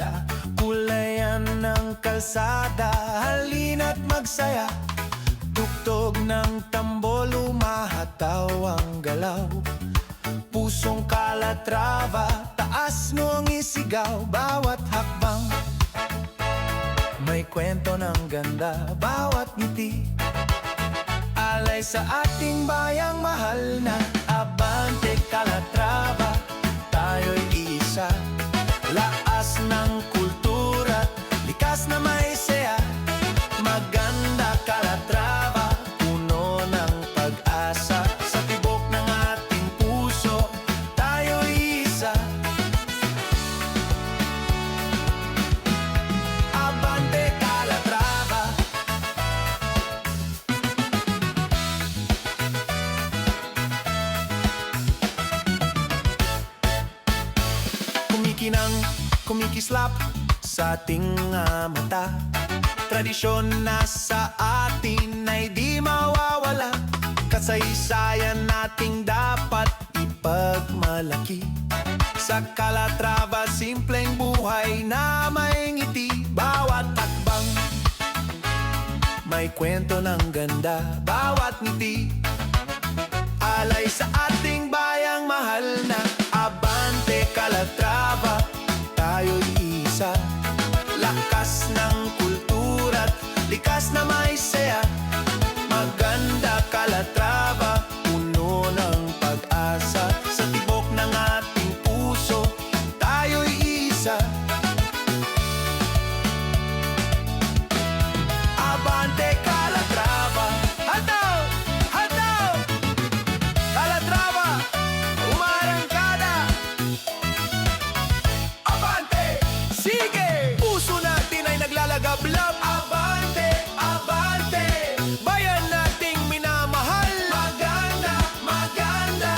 tila kulayan ng kalsada. Halina't magsaya, tugtog ng tambol, umahataw ang galaw. Pusong Calatrava, taas mo ang isigaw. Bawat hakbang may kwento ng ganda, bawat ngiti alay sa ating bayang mahal na. Abante Calatrava, tayo'y iisa. Laas ng kultura, likas na may saya. Maganda Calatrava, puno ng pag-asa. Sa tibok ng ating puso, tayo'y isa. Abante Calatrava. Kumikinang, kumikislap sa ating mata. Tradisyon na sa atin ay di mawawala. Kasaysayan nating dapat ipagmalaki. Sa Calatrava, simpleng buhay na may ngiti. Bawat takbang may kwento ng ganda, bawat ngiti alay sa ating bayang mahal na. Abante Calatrava, tayo'y isa. Lakas ng kultura't likas na may saya. Maganda Calatrava, puno ng pag-asa. Sa tibok ng ating puso, tayo'y isa. Abante Calatrava, hataw! Hataw! Calatrava, umarangkada! Abante! Sige! Puso natin ay naglalagablab. Abante! Abante! Bayan nating minamahal. Maganda! Maganda!